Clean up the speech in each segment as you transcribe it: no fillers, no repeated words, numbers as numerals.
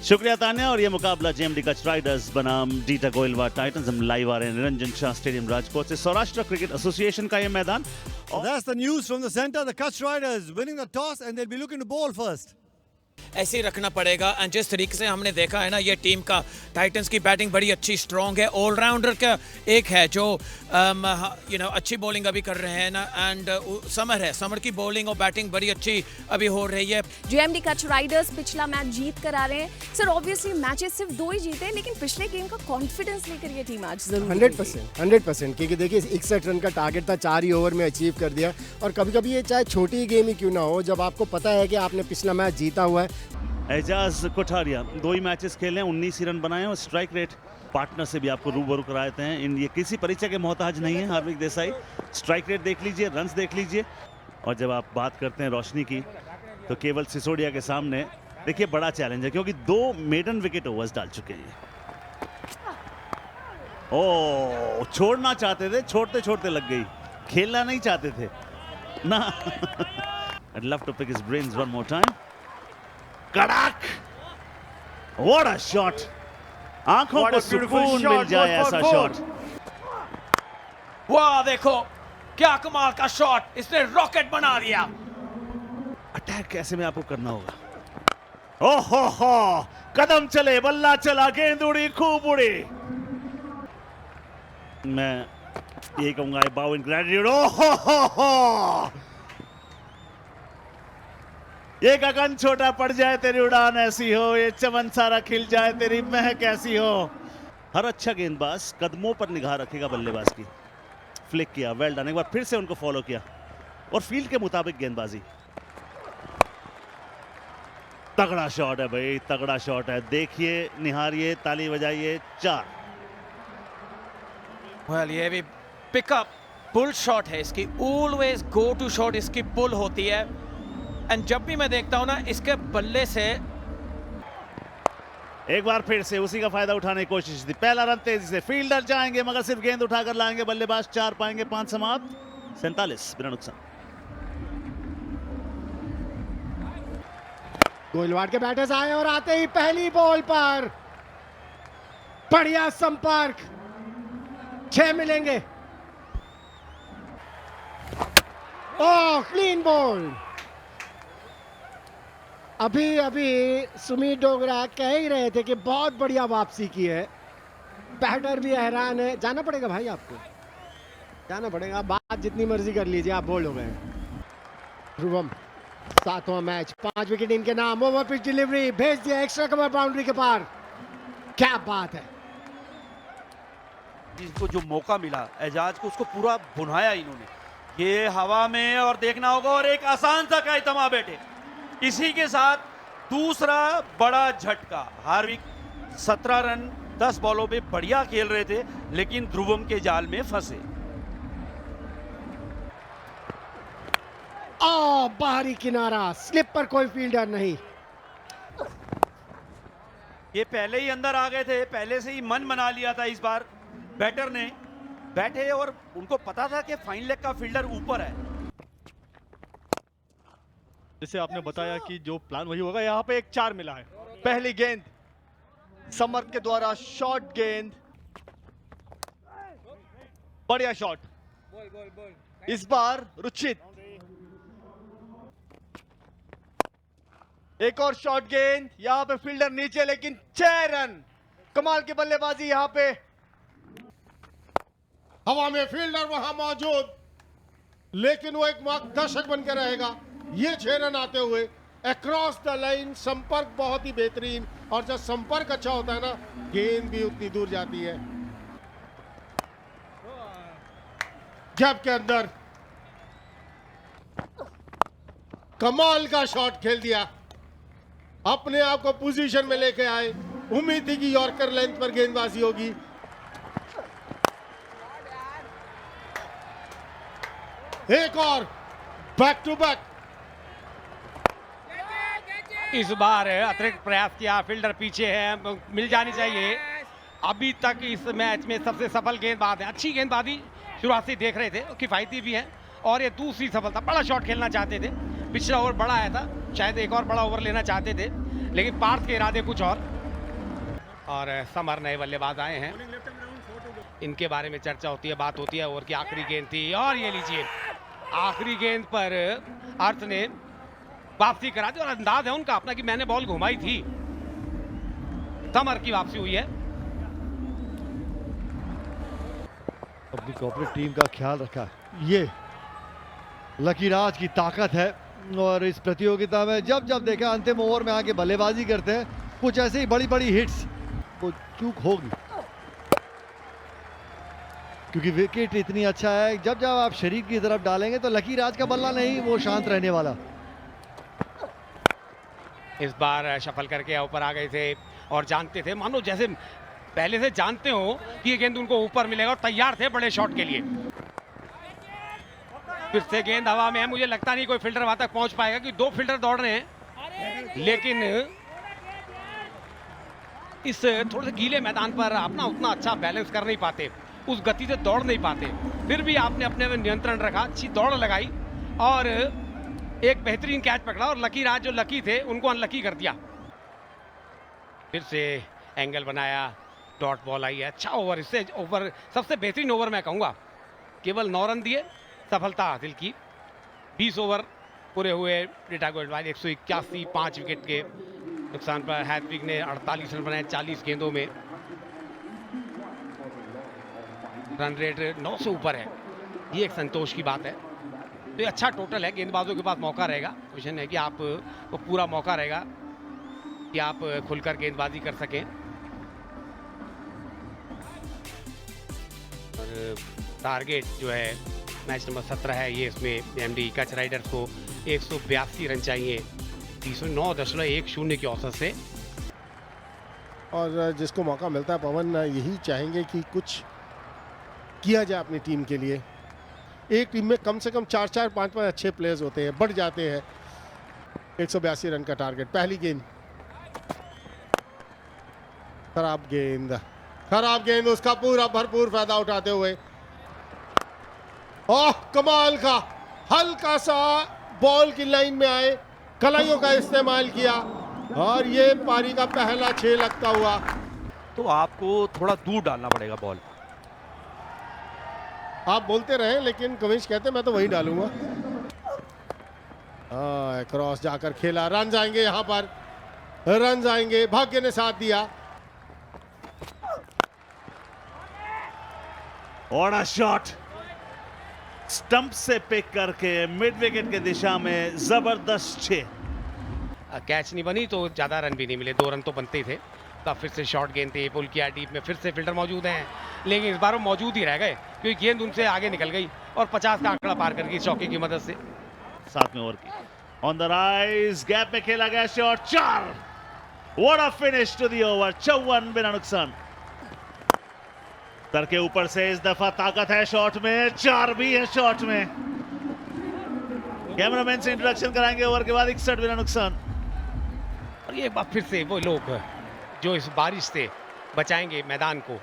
शुक्रिया तान्या। और ये मुकाबला जेएमडी कच्छ राइडर्स बनाम डीटा गोइलवाड़ टाइटंस। हम लाइव आ रहे हैं निरंजन शाह स्टेडियम राजकोट से। सौराष्ट्र क्रिकेट एसोसिएशन का ये मैदान। That's the news from the center. The Kutch Riders winning the toss and they'll be looking to bowl first. ऐसे ही रखना पड़ेगा। एंड जिस तरीके से हमने देखा है ना, ये टीम का टाइटंस की बैटिंग बड़ी अच्छी स्ट्रॉन्ग है। ऑलराउंडर का एक है जो अच्छी बॉलिंग अभी कर रहे हैं ना। एंड समर है, समर की बॉलिंग और बैटिंग बड़ी अच्छी अभी हो रही है। जेएमडी कच्छ राइडर्स पिछला मैच जीत कर आ रहे हैं। सर ऑब्वियसली मैचेस सिर्फ 2 ही जीते हैं, लेकिन पिछले गेम का कॉन्फिडेंस लेकर ये टीम आज जरूर 100% क्योंकि देखिए 61 रन का टारगेट था, 4 ही ओवर में अचीव कर दिया। और कभी कभी ये चाहे छोटी गेम ही क्यों ना हो, जब आपको पता है कि आपने पिछला मैच जीता हुआ है। एजाज कोठारिया 2 ही मैचेस खेले हैं, 19 ही रन बनाए और स्ट्राइक रेट पार्टनर से भी आपको रूबरू कराते हैं। इन ये किसी परिचय के मोहताज नहीं है हार्दिक देसाई। स्ट्राइक रेट देख लीजिए, रन्स देख लीजिए। और जब आप बात करते हैं रोशनी की, तो केवल सिसोदिया के सामने देखिए बड़ा चैलेंज है, क्योंकि 2 मेडन विकेट ओवर्स डाल चुके हैं। ओ छोड़ना चाहते थे, छोड़ते छोड़ते लग गई। खेलना नहीं चाहते थे ना। I'd love to pick his brains one more time. कड़क, what a shot! आंखों को सुकून मिल जाए ऐसा शॉट। वाह देखो क्या कमाल का शॉट, इसने रॉकेट बना दिया। अटैक कैसे में आपको करना होगा। ओहो हो, कदम चले, बल्ला चला, गेंद उड़ी, खूब उड़ी। मैं ये कहूंगा, आई बाउ इन ग्रैटिट्यूड। ओहो हो, ये गगन छोटा पड़ जाए तेरी उड़ान ऐसी हो, ये चमन सारा खिल जाए तेरी महक ऐसी हो। हर अच्छा गेंदबाज कदमों पर निगाह रखेगा बल्लेबाज की। फ्लिक किया, वेल डन। एक बार फिर से उनको फॉलो किया और फील्ड के मुताबिक गेंदबाजी। तगड़ा शॉट है भाई, तगड़ा शॉट है। देखिए, निहारिए, ताली बजाइए। 4। वेल ये भी पिकअप पुल शॉट है इसकी। ऑलवेज गो टू शॉट इसकी पुल होती है। एंड जब भी मैं देखता हूं ना, इसके बल्ले से एक बार फिर से उसी का फायदा उठाने की कोशिश थी। पहला रन तेजी से, फील्डर जाएंगे मगर सिर्फ गेंद उठाकर लाएंगे बल्लेबाज। 4 पाएंगे, 5 समाप्त, 47 बिना नुकसान। गोइलवाड़ के बैटर्स आए और आते ही पहली बॉल पर बढ़िया संपर्क, 6 मिलेंगे। ओह, क्लीन बॉल। अभी सुमित डोगरा कह ही रहे थे कि बहुत बढ़िया वापसी की है। बैटर भी हैरान है। जाना पड़ेगा भाई, आपको जाना पड़ेगा। बात जितनी मर्जी कर लीजिए, आप बोल्ड हो गए। ध्रुवम 7वां मैच, 5 विकेट इनके नाम। ओवर पिच डिलीवरी, भेज दिया एक्स्ट्रा कवर बाउंड्री के पार। क्या बात है। जिसको जो मौका मिला एजाज को, उसको पूरा भुनाया इन्होंने। ये हवा में, और देखना होगा, और एक आसान सा कायतमा बेटे। इसी के साथ दूसरा बड़ा झटका। हार्विक 17 रन 10 बॉलों पे बढ़िया खेल रहे थे, लेकिन ध्रुवम के जाल में फंसे। बाहरी किनारा, स्लिप पर कोई फील्डर नहीं। ये पहले ही अंदर आ गए थे, पहले से ही मन बना लिया था इस बार बैटर ने। बैठे और उनको पता था कि फाइन लेग का फील्डर ऊपर है। जैसे आपने बताया कि जो प्लान वही होगा। यहाँ पे एक 4 मिला है। पहली गेंद समर के द्वारा, शॉर्ट गेंद, बढ़िया शॉट। इस बार रुचित, एक और शॉर्ट गेंद। यहाँ पे फील्डर नीचे, लेकिन 6 रन। कमाल की बल्लेबाजी यहाँ पे। हवा में फील्डर वहां मौजूद, लेकिन वो एक मार्गदर्शक बनकर रहेगा। ये 6 रन आते हुए अक्रॉस द लाइन। संपर्क बहुत ही बेहतरीन, और जब संपर्क अच्छा होता है ना, गेंद भी उतनी दूर जाती है। गैप के अंदर कमाल का शॉट खेल दिया। अपने आप को पोजीशन में लेके आए। उम्मीद थी कि यॉर्कर लेंथ पर गेंदबाजी होगी। एक और बैक टू बैक। इस बार अतिरिक्त प्रयास किया, फील्डर पीछे है, मिल जानी चाहिए। अभी तक इस मैच में सबसे सफल गेंदबाज है। अच्छी गेंदबाजी शुरुआत से देख रहे थे, किफायती भी है। और ये दूसरी सफलता। बड़ा शॉट खेलना चाहते थे, पिछला ओवर बड़ा आया था, शायद एक और बड़ा ओवर लेना चाहते थे, लेकिन पार्थ के इरादे कुछ और। और समर नए बल्लेबाज आए हैं, इनके बारे में चर्चा होती है, बात होती है। ओवर की आखिरी गेंद थी और ये लीजिए आखिरी गेंद पर अर्थ ने वापसी करा दी और अंदाज है उनका अपना कि मैंने बॉल घुमाई थी। समर की वापसी हुई है। अपनी कॉर्पोरेट टीम का ख्याल रखा। ये लकी राज की ताकत है और इस प्रतियोगिता में जब जब देखा अंतिम ओवर में आके बल्लेबाजी करते हैं, कुछ ऐसे ही बड़ी बड़ी हिट्स को चूक होगी, क्योंकि विकेट इतनी अच्छा है। जब जब आप शरीर की तरफ डालेंगे तो लकी राज का बल्ला नहीं, वो शांत रहने वाला। इस बार शफल करके ऊपर आ गए थे और जानते थे, मानो जैसे पहले से जानते हो कि ये गेंद उनको ऊपर मिलेगा और तैयार थे बड़े शॉट के लिए। फिर से गेंद हवा में है, मुझे लगता नहीं कोई फील्डर वहां तक पहुंच पाएगा क्योंकि 2 फील्डर दौड़ रहे हैं, लेकिन इस थोड़े से गीले मैदान पर अपना उतना अच्छा बैलेंस कर नहीं पाते, उस गति से दौड़ नहीं पाते। फिर भी आपने अपने में नियंत्रण रखा, अच्छी दौड़ लगाई और एक बेहतरीन कैच पकड़ा और लकी राज जो लकी थे उनको अनलकी कर दिया। फिर से एंगल बनाया, डॉट बॉल आई है, अच्छा ओवर। इससे ओवर सबसे बेहतरीन ओवर मैं कहूँगा, केवल 9 रन दिए, सफलता हासिल की। 20 ओवर पूरे हुए, डेटा गोल्डवाइल 181, 5 विकेट के नुकसान पर। हैदविग ने 48 रन बनाए 40 गेंदों में, रन रेट 9 से ऊपर है, ये एक संतोष की बात है। तो ये अच्छा टोटल है। गेंदबाजों के पास मौका रहेगा, क्वेश्चन है कि आप को पूरा मौका रहेगा कि आप खुलकर गेंदबाजी कर सकें। और टारगेट जो है मैच नंबर 17 है, ये इसमें एमडी कच राइडर्स को 182 रन चाहिए 9.10 की औसत से। और जिसको मौका मिलता है पवन, यही चाहेंगे कि कुछ किया जाए अपनी टीम के लिए। एक टीम में कम से कम 4-4, 5-5 अच्छे प्लेयर्स होते हैं, बढ़ जाते हैं। 182 रन का टारगेट। पहली गेंद खराब गेंद, उसका पूरा भरपूर फायदा उठाते हुए, ओह कमाल का, हल्का सा बॉल की लाइन में आए, कलाइयों का इस्तेमाल किया और ये पारी का पहला 6 लगता हुआ। तो आपको थोड़ा दूर डालना पड़ेगा बॉल। आप बोलते रहे, लेकिन कविश कहते मैं तो वही डालूंगा। क्रॉस जाकर खेला, रन आएंगे, यहां पर रन आएंगे, भाग्य ने साथ दिया। और अ शॉट, स्टंप से पिक करके मिड विकेट की दिशा में जबरदस्त 6। कैच नहीं बनी तो ज़्यादा रन भी नहीं मिले, 2 रन तो बनते ही थे। तब फिर से शॉर्ट गेंद थी, पुल किया डीप में, फिर से फील्डर मौजूद हैं, लेकिन इस बार वो मौजूद ही रह गए क्योंकि गेंद उनसे आगे निकल गई और 50 का आंकड़ा पार कर गई चौके की मदद से। 7वें ओवर की ऑन द राइज, गैप में खेला गया shot, 4। What a finish to the over, 54 बिना नुकसान। सर के ऊपर से इस दफा ताकत है शॉट में, 4 भी है शॉट में। कैमरामैन से इंट्रोडक्शन कराएंगे ओवर के बाद। 61 बिना नुकसान। और ये बात फिर से वो लोग जो इस बारिश से बचाएंगे मैदान को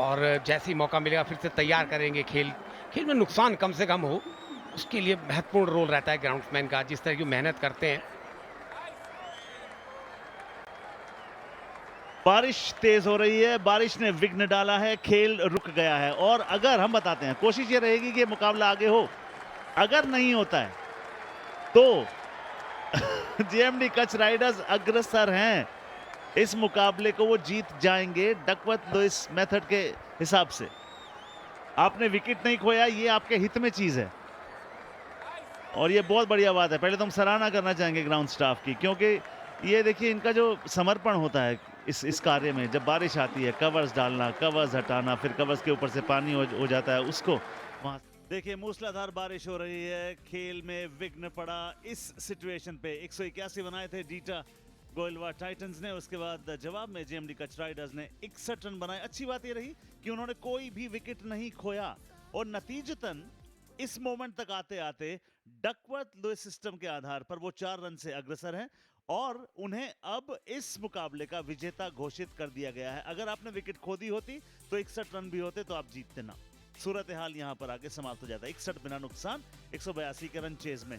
और जैसे ही मौका मिलेगा फिर से तैयार करेंगे खेल में नुकसान कम से कम हो, उसके लिए महत्वपूर्ण रोल रहता है ग्राउंड्समैन का, जिस तरह की मेहनत करते हैं। बारिश तेज हो रही है, बारिश ने विघ्न डाला है, खेल रुक गया है। और अगर हम बताते हैं, कोशिश ये रहेगी कि मुकाबला आगे हो, अगर नहीं होता है तो जेएमडी कच राइडर्स अग्रसर हैं, इस मुकाबले को वो जीत जाएंगे डकवर्थ लुइस मेथड के हिसाब से। आपने विकेट नहीं खोया, ये आपके हित में चीज है और ये बहुत बढ़िया बात है। पहले तो हम सराहना करना चाहेंगे ग्राउंड स्टाफ की, क्योंकि ये देखिए इनका जो समर्पण होता है इस कार्य में। जब बारिश आती है, कवर्स डालना, कवर्स हटाना, फिर कवर्स के ऊपर से पानी हो जाता है, उसको वहां देखिए मूसलाधार बारिश हो रही है, खेल में विघ्न पड़ा। इस सिचुएशन पे 181 बनाए थे डीटा गोइलवाड़ टाइटंस ने, उसके बाद जवाब में जेएमडी कच राइडर्स ने 61 रन बनाए। अच्छी बात ये रही कि उन्होंने कोई भी विकेट नहीं खोया और नतीजतन इस मोमेंट तक आते आते डकवर्थ लुइस सिस्टम के आधार पर वो 4 रन से अग्रसर हैं और उन्हें अब इस मुकाबले का विजेता घोषित कर दिया गया है। अगर आपने विकेट खो दी होती तो 61 रन भी होते तो आप जीतते ना। सूरत हाल यहां पर आके समाप्त हो जाता है। 61 बिना नुकसान, 182 के रन चेज में।